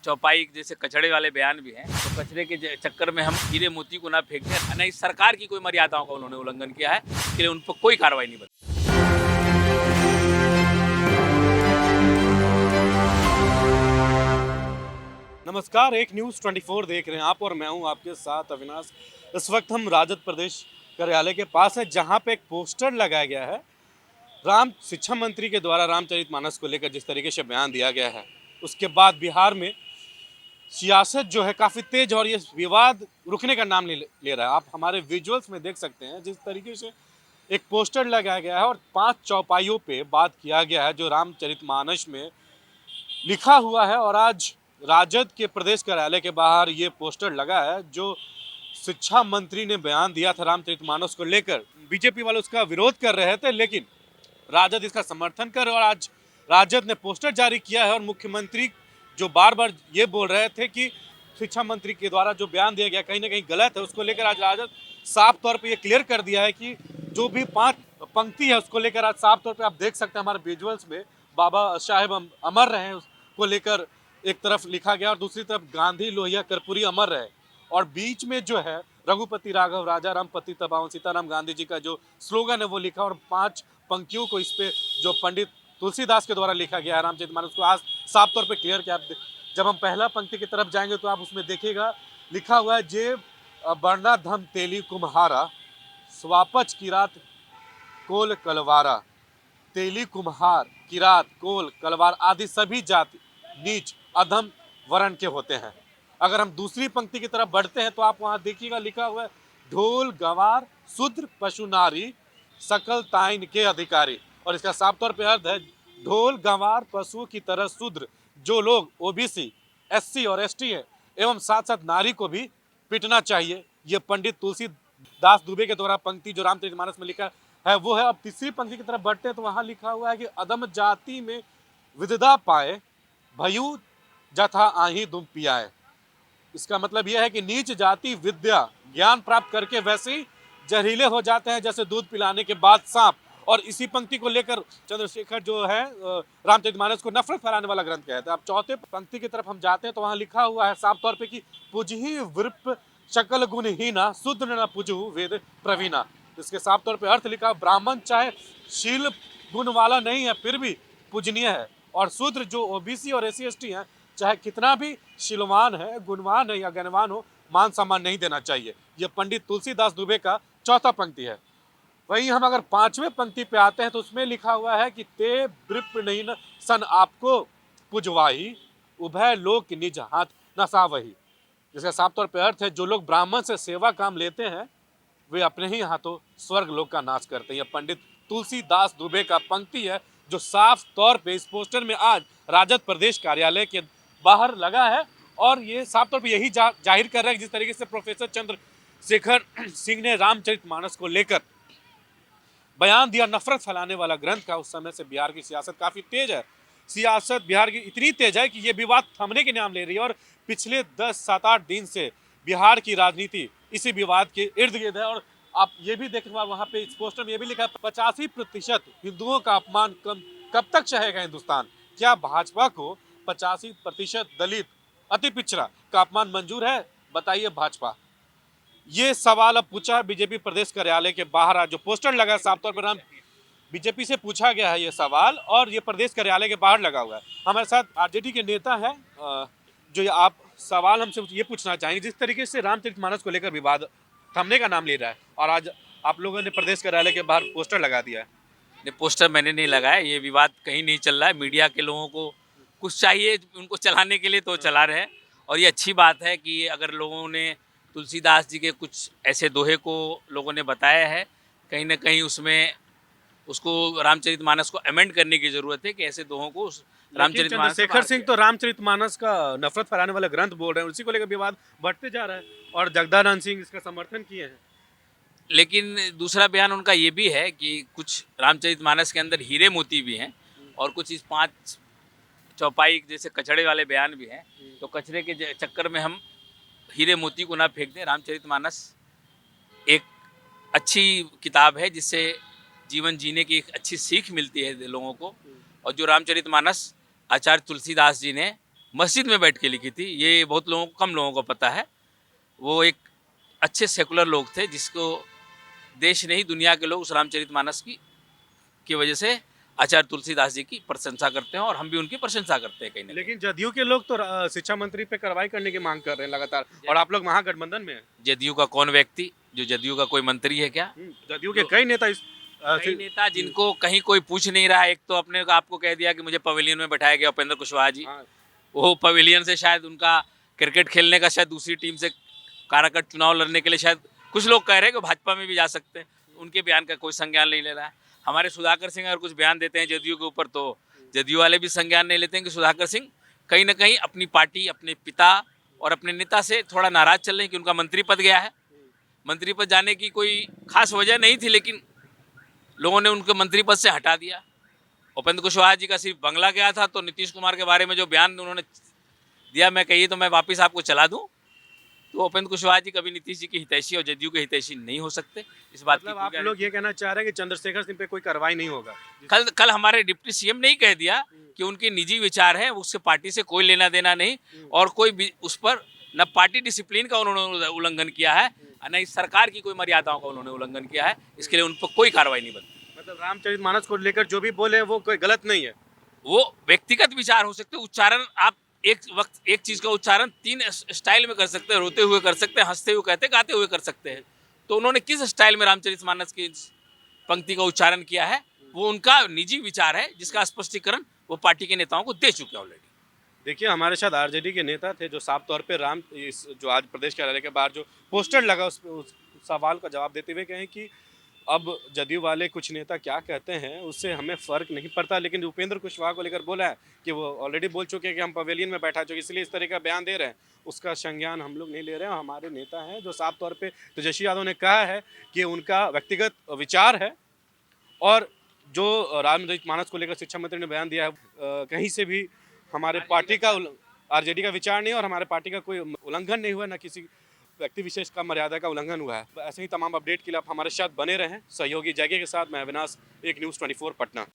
चौपाई जैसे कचड़े वाले बयान भी हैं, तो कचरे के चक्कर में हम हीरे मोती को ना फेंक दें। नहीं, सरकार की कोई मर्यादाओं का उन्होंने उल्लंघन किया है, इसके लिए उन पर कोई कार्रवाई नहीं बनती। नमस्कार, एक न्यूज़ 24 देख रहे हैं आप और मैं हूं आपके साथ अविनाश। इस वक्त हम राजद प्रदेश कार्यालय के पास है, जहां पे एक पोस्टर लगाया गया है। शिक्षा मंत्री के द्वारा रामचरितमानस को लेकर जिस तरीके से बयान दिया गया है, उसके बाद बिहार में सियासत जो है काफ़ी तेज और ये विवाद रुकने का नाम ले रहा है। आप हमारे विजुअल्स में देख सकते हैं जिस तरीके से एक पोस्टर लगाया गया है और 5 चौपाइयों पे बात किया गया है जो रामचरितमानस में लिखा हुआ है। और आज राजद के प्रदेश कार्यालय के बाहर ये पोस्टर लगा है जो शिक्षा मंत्री ने बयान दिया था रामचरितमानस को लेकर। बीजेपी वाले उसका विरोध कर रहे थे, लेकिन राजद इसका समर्थन कर और आज राजद ने पोस्टर जारी किया है। और मुख्यमंत्री जो बार बार ये बोल रहे थे कि शिक्षा मंत्री के द्वारा जो बयान दिया गया कहीं ना कहीं गलत है, उसको लेकर आज राजद साफ तौर पे ये क्लियर कर दिया है कि जो भी 5 पंक्ति है उसको लेकर आज साफ तौर पे आप देख सकते हैं हमारे विजुअल्स में बाबा साहेब अमर रहे उसको लेकर एक तरफ लिखा गया और दूसरी तरफ गांधी लोहिया कर्पूरी अमर रहे। और बीच में जो है रघुपति राघव राजा राम पति तबावन सीताराम गांधी जी का जो स्लोगन है वो लिखा और 5 पंक्तियों को इस पे जो पंडित तुलसीदास के द्वारा लिखा गया है रामचरितमानस को आज साफ तौर पे क्लियर किया। जब हम पहला पंक्ति की तरफ जाएंगे तो आप उसमें देखिएगा लिखा हुआ है जे बरना धम तेली कुम्हारा स्वापच किरात कोल कलवारा। तेली कुम्हार किरात कोल कलवार आदि सभी जाति नीच अधम वर्ण के होते हैं। अगर हम दूसरी पंक्ति की तरफ बढ़ते हैं तो आप वहां देखिएगा लिखा हुआ है ढोल गंवार शूद्र पशु नारी सकल ताइन के अधिकारी। और इसका साफ तौर पे अर्थ है ढोल गंवार पशु की तरह शूद्र जो लोग ओबीसी एससी और एसटी है एवं साथ साथ नारी को भी पीटना चाहिए। ये पंडित तुलसीदास दुबे के द्वारा पंक्ति जो रामचरितमानस में लिखा है वो है। अब तीसरी पंक्ति की तरफ बढ़ते हैं तो वहां लिखा हुआ है कि अदम जाति में विदता पाए भयु जथा आही दुम पियाए। इसका मतलब यह है कि नीच जाति विद्या ज्ञान प्राप्त करके वैसे ही जहरीले हो जाते हैं जैसे दूध पिलाने के बाद सांप। और इसी पंक्ति को लेकर चंद्रशेखर जो है रामचरितमानस को नफरत फैलाने वाला ग्रंथ कहते हैं। अब चौथे पंक्ति की तरफ हम जाते हैं तो वहां लिखा हुआ है साफ तौर पे कि पुजहि वृप शकल गुणहीना शुद्ध न पुजहु वेद प्रवीणा। इसके साफ तौर पे अर्थ लिखा ब्राह्मण चाहे शील गुण वाला नहीं है फिर भी पूजनीय है, और शूद्र जो ओबीसी और एससी एसटी हैं चाहे कितना भी शीलवान है गुणवान है या ज्ञानवान हो मान सम्मान नहीं देना चाहिए। यह पंडित तुलसीदास दुबे का चौथा पंक्ति है। वहीं हम अगर 5वें पंक्ति पे आते हैं तो उसमें लिखा हुआ है कि ते वृप नहीं न सन आपको पुजवाही उभय लोक निज हाथ नसा वही। जिसका साफ तौर पे अर्थ है जो लोग ब्राह्मण से सेवा काम लेते हैं वे अपने ही हाथों स्वर्ग लोक का नाश करते हैं। पंडित तुलसीदास दुबे का पंक्ति है जो साफ तौर पे इस पोस्टर में आज राजद प्रदेश कार्यालय के बाहर लगा है। और ये साफ तौर पे यही जाहिर कर रहा है कि जिस तरीके से प्रोफेसर चंद्रशेखर सिंह ने रामचरितमानस को लेकर बयान दिया नफरत फैलाने वाला ग्रंथ का, उस समय से बिहार की सियासत काफी तेज है। सियासत बिहार की इतनी तेज है कि ये विवाद थमने के नाम ले रही है और पिछले 10-7-8 दिन से बिहार की राजनीति इसी विवाद के इर्द गिर्द है। और आप ये भी देख वहां पे इस पोस्टर में ये भी लिखा है 85% हिंदुओं का अपमान कब तक सहेगा हिंदुस्तान। क्या भाजपा को 85% दलित अति पिछड़ा का अपमान मंजूर है? बताइए भाजपा। ये सवाल अब पूछा है बीजेपी प्रदेश कार्यालय के बाहर आज जो पोस्टर लगा है साफ तौर पर बीजेपी से पूछा गया है ये सवाल और ये प्रदेश कार्यालय के बाहर लगा हुआ है। हमारे साथ आरजेडी के नेता है जो आप सवाल हमसे ये पूछना चाहेंगे जिस तरीके से रामचरितमानस को लेकर विवाद थमने का नाम ले रहा है और आज आप लोगों ने प्रदेश कार्यालय के बाहर पोस्टर लगा दिया है। ये पोस्टर मैंने नहीं लगाया, ये विवाद कहीं नहीं चल रहा है। मीडिया के लोगों को कुछ चाहिए उनको चलाने के लिए तो चला रहे हैं। और ये अच्छी बात है कि अगर लोगों ने तुलसीदास जी के कुछ ऐसे दोहे को लोगों ने बताया है, कहीं ना कहीं उसमें उसको रामचरितमानस को अमेंड करने की जरूरत है कि ऐसे दोहों को रामचरितमानस। चंद्रशेखर सिंह तो रामचरितमानस का नफरत फैलाने वाला ग्रंथ बोल रहे हैं, उसी को लेकर विवाद बढ़ते जा रहा है और जगदानंद सिंह इसका समर्थन किए हैं। लेकिन दूसरा बयान उनका ये भी है कि कुछ रामचरितमानस के अंदर हीरे मोती भी हैं और कुछ इस 5 चौपाई जैसे कचड़े वाले बयान भी हैं। तो कचरे के चक्कर में हम हीरे मोती को ना फेंक दें। रामचरितमानस एक अच्छी किताब है जिससे जीवन जीने की एक अच्छी सीख मिलती है लोगों को। और जो रामचरितमानस आचार्य तुलसीदास जी ने मस्जिद में बैठ के लिखी थी। ये बहुत लोगों कम लोगों को पता है। वो एक अच्छे सेकुलर लोग थे जिसको देश नहीं दुनिया के लोग उस रामचरितमानस की वजह से आचार्य तुलसीदास जी की प्रशंसा करते हैं और हम भी उनकी प्रशंसा करते हैं कहीं ना कहीं। लेकिन जदयू के लोग तो शिक्षा मंत्री पे कार्रवाई करने की मांग कर रहे हैं लगातार, और आप लोग महागठबंधन में हैं। जदयू का कौन व्यक्ति जो जदयू का कोई मंत्री है क्या? जदयू के कई नेता कई नेता जिनको कहीं कोई पूछ नहीं रहा। एक तो अपने को आपको कह दिया कि मुझे पवेलियन में बैठाया गया उपेंद्र कुशवाहा जी। हाँ। वो पवेलियन से शायद उनका क्रिकेट खेलने का शायद दूसरी टीम से काराकट चुनाव लड़ने के लिए शायद कुछ लोग कह रहे हैं कि भाजपा में भी जा सकते हैं। उनके बयान का कोई संज्ञान नहीं ले रहा है। हमारे सुधाकर सिंह अगर कुछ बयान देते हैं जदयू के ऊपर तो जदयू वाले भी संज्ञान नहीं लेते हैं कि सुधाकर सिंह कहीं ना कहीं अपनी पार्टी, अपने पिता और अपने नेता से थोड़ा नाराज चल रहे हैं कि उनका मंत्री पद गया है। मंत्री पद जाने की कोई खास वजह नहीं थी, लेकिन लोगों ने उनके मंत्री पद से हटा दिया। उपेंद्र कुशवाहा जी का सिर्फ बंगला गया था तो नीतीश कुमार के बारे में जो बयान उन्होंने दिया, मैं कहिए तो मैं वापस आपको चला दूं, तो उपेंद्र कुशवाहा जी कभी नीतीश जी की हितैषी और जदयू के हितैषी नहीं हो सकते। इस बात की मतलब आप लोग ये कहना चाह रहे हैं कि चंद्रशेखर सिंह पे कोई कार्रवाई नहीं होगा? कल हमारे डिप्टी सीएम ने ही कह दिया कि उनके निजी विचार हैं, उससे पार्टी से कोई लेना देना नहीं और कोई भी उस पर न पार्टी डिसिप्लिन का उन्होंने उल्लंघन किया है न इस सरकार की कोई मर्यादाओं का उन्होंने उल्लंघन किया है। इसके लिए उन पर कोई कार्रवाई नहीं बनती। मतलब रामचरितमानस को लेकर जो भी बोले वो कोई गलत नहीं है? वो व्यक्तिगत विचार हो सकते हैं। उच्चारण आप एक वक्त एक चीज का उच्चारण 3 स्टाइल में कर सकते हैं। रोते हुए कर सकते हैं, हंसते हुए कहते, गाते हुए कर सकते हैं। तो उन्होंने किस स्टाइल में रामचरितमानस की पंक्ति का उच्चारण किया है वो उनका निजी विचार है, जिसका स्पष्टीकरण वो पार्टी के नेताओं को दे चुके हैं ऑलरेडी। देखिए हमारे साथ आरजेडी के नेता थे जो साफ तौर पे इस जो आज प्रदेश कार्यालय के बाहर जो पोस्टर लगा उस सवाल का जवाब देते हुए कहें कि अब जदयू वाले कुछ नेता क्या कहते हैं उससे हमें फ़र्क नहीं पड़ता, लेकिन उपेंद्र कुशवाहा को लेकर बोला है कि वो ऑलरेडी बोल चुके हैं कि हम पवेलियन में बैठा चुके, इसलिए इस तरह का बयान दे रहे हैं। उसका संज्ञान हम लोग नहीं ले रहे हैं। हमारे नेता हैं जो साफ तौर पे तेजस्वी यादव ने कहा है कि उनका व्यक्तिगत विचार है, और जो रामचरितमानस को लेकर शिक्षा मंत्री ने बयान दिया है कहीं से भी हमारे पार्टी का आरजेडी का विचार नहीं और हमारे पार्टी का कोई उल्लंघन नहीं हुआ, न किसी व्यक्ति विशेष का मर्यादा का उल्लंघन हुआ है। ऐसे ही तमाम अपडेट के लिए आप हमारे साथ बने रहें। सहयोगी जैगे के साथ मैं अविनाश, एक न्यूज़ 24 पटना।